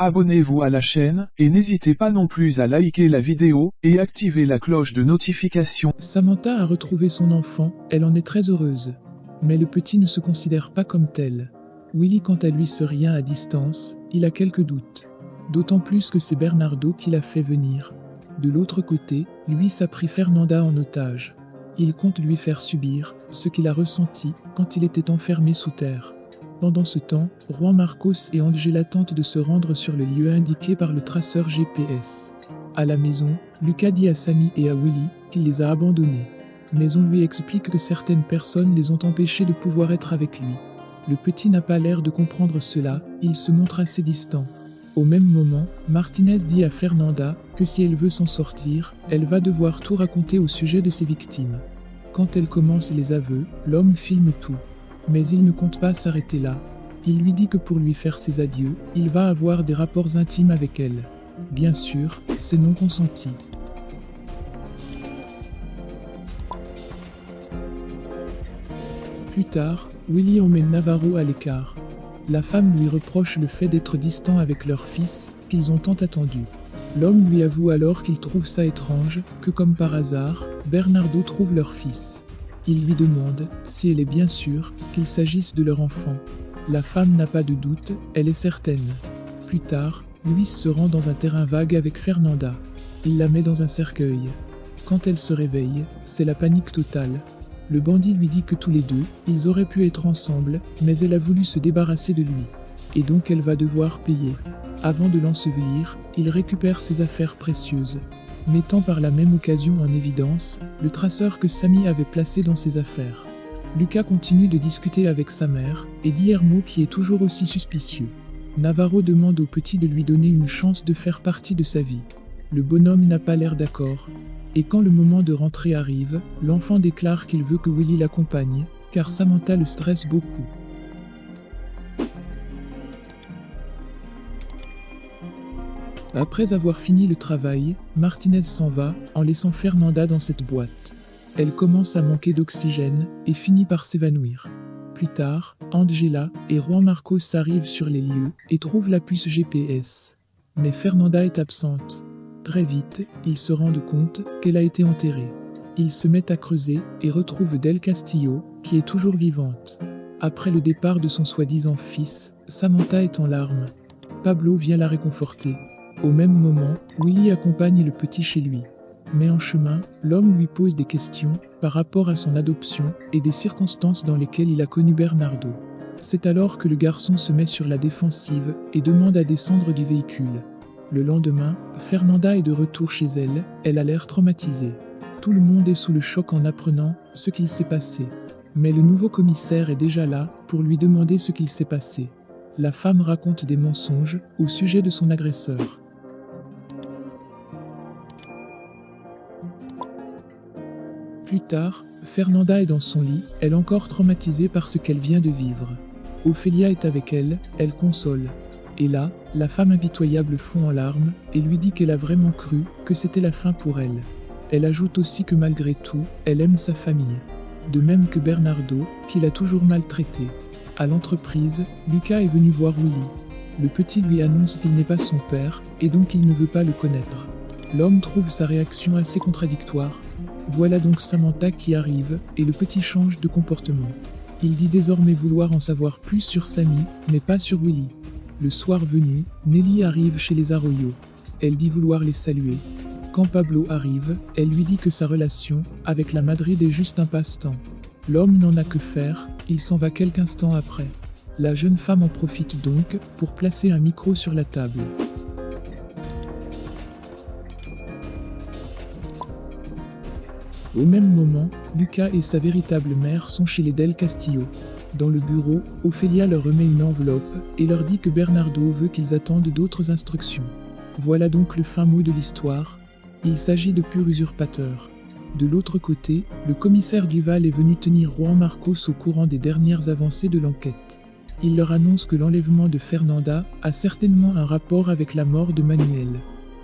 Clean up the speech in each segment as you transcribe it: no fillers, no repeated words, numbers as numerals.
abonnez-vous à la chaîne, et n'hésitez pas non plus à liker la vidéo, et activer la cloche de notification. Samantha a retrouvé son enfant, elle en est très heureuse. Mais le petit ne se considère pas comme tel. Willy quant à lui se rien à distance, il a quelques doutes. D'autant plus que c'est Bernardo qui l'a fait venir. De l'autre côté, Luis a pris Fernanda en otage. Il compte lui faire subir ce qu'il a ressenti quand il était enfermé sous terre. Pendant ce temps, Juan Marcos et Angela tentent de se rendre sur le lieu indiqué par le traceur GPS. À la maison, Lucas dit à Sammy et à Willy qu'il les a abandonnés. Mais on lui explique que certaines personnes les ont empêchés de pouvoir être avec lui. Le petit n'a pas l'air de comprendre cela, il se montre assez distant. Au même moment, Martinez dit à Fernanda que si elle veut s'en sortir, elle va devoir tout raconter au sujet de ses victimes. Quand elle commence les aveux, l'homme filme tout. Mais il ne compte pas s'arrêter là. Il lui dit que pour lui faire ses adieux, il va avoir des rapports intimes avec elle. Bien sûr, c'est non consenti. Plus tard, Willy emmène Navarro à l'écart. La femme lui reproche le fait d'être distant avec leur fils, qu'ils ont tant attendu. L'homme lui avoue alors qu'il trouve ça étrange, que comme par hasard, Bernardo trouve leur fils. Il lui demande si elle est bien sûre qu'il s'agisse de leur enfant. La femme n'a pas de doute, elle est certaine. Plus tard, Luis se rend dans un terrain vague avec Fernanda. Il la met dans un cercueil. Quand elle se réveille, c'est la panique totale. Le bandit lui dit que tous les deux, ils auraient pu être ensemble, mais elle a voulu se débarrasser de lui. Et donc elle va devoir payer. Avant de l'ensevelir, il récupère ses affaires précieuses, mettant par la même occasion en évidence le traceur que Sammy avait placé dans ses affaires. Lucas continue de discuter avec sa mère, et Guillermo qui est toujours aussi suspicieux. Navarro demande au petit de lui donner une chance de faire partie de sa vie. Le bonhomme n'a pas l'air d'accord. Et quand le moment de rentrer arrive, l'enfant déclare qu'il veut que Willy l'accompagne, car Samantha le stresse beaucoup. Après avoir fini le travail, Martinez s'en va, en laissant Fernanda dans cette boîte. Elle commence à manquer d'oxygène, et finit par s'évanouir. Plus tard, Angela et Juan Marcos arrivent sur les lieux, et trouvent la puce GPS. Mais Fernanda est absente. Très vite, ils se rendent compte qu'elle a été enterrée. Ils se mettent à creuser, et retrouvent Del Castillo, qui est toujours vivante. Après le départ de son soi-disant fils, Samantha est en larmes. Pablo vient la réconforter. Au même moment, Willy accompagne le petit chez lui. Mais en chemin, l'homme lui pose des questions par rapport à son adoption et des circonstances dans lesquelles il a connu Bernardo. C'est alors que le garçon se met sur la défensive et demande à descendre du véhicule. Le lendemain, Fernanda est de retour chez elle, elle a l'air traumatisée. Tout le monde est sous le choc en apprenant ce qu'il s'est passé. Mais le nouveau commissaire est déjà là pour lui demander ce qu'il s'est passé. La femme raconte des mensonges au sujet de son agresseur. Plus tard, Fernanda est dans son lit, elle encore traumatisée par ce qu'elle vient de vivre. Ophélia est avec elle, elle console. Et là, la femme impitoyable fond en larmes et lui dit qu'elle a vraiment cru que c'était la fin pour elle. Elle ajoute aussi que malgré tout, elle aime sa famille. De même que Bernardo, qui l'a toujours maltraité. À l'entreprise, Lucas est venu voir Willy. Le petit lui annonce qu'il n'est pas son père et donc il ne veut pas le connaître. L'homme trouve sa réaction assez contradictoire. Voilà donc Samantha qui arrive, et le petit change de comportement. Il dit désormais vouloir en savoir plus sur Sammy, mais pas sur Willy. Le soir venu, Nelly arrive chez les Arroyo. Elle dit vouloir les saluer. Quand Pablo arrive, elle lui dit que sa relation avec la Madrid est juste un passe-temps. L'homme n'en a que faire, il s'en va quelques instants après. La jeune femme en profite donc pour placer un micro sur la table. Au même moment, Lucas et sa véritable mère sont chez les Del Castillo. Dans le bureau, Ophélia leur remet une enveloppe et leur dit que Bernardo veut qu'ils attendent d'autres instructions. Voilà donc le fin mot de l'histoire. Il s'agit de pur usurpateur. De l'autre côté, le commissaire Duval est venu tenir Juan Marcos au courant des dernières avancées de l'enquête. Il leur annonce que l'enlèvement de Fernanda a certainement un rapport avec la mort de Manuel.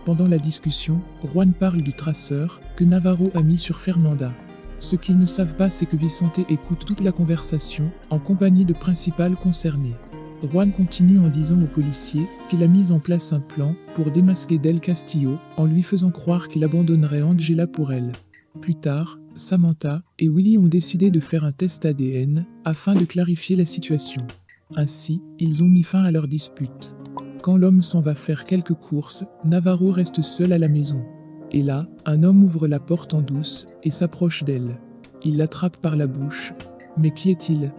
Pendant la discussion, Juan parle du traceur que Navarro a mis sur Fernanda. Ce qu'ils ne savent pas, c'est que Vicente écoute toute la conversation en compagnie de principales concernées. Juan continue en disant au policier qu'il a mis en place un plan pour démasquer Del Castillo en lui faisant croire qu'il abandonnerait Angela pour elle. Plus tard, Samantha et Willie ont décidé de faire un test ADN afin de clarifier la situation. Ainsi, ils ont mis fin à leur dispute. Quand l'homme s'en va faire quelques courses, Navarro reste seul à la maison. Et là, un homme ouvre la porte en douce et s'approche d'elle. Il l'attrape par la bouche. Mais qui est-il ?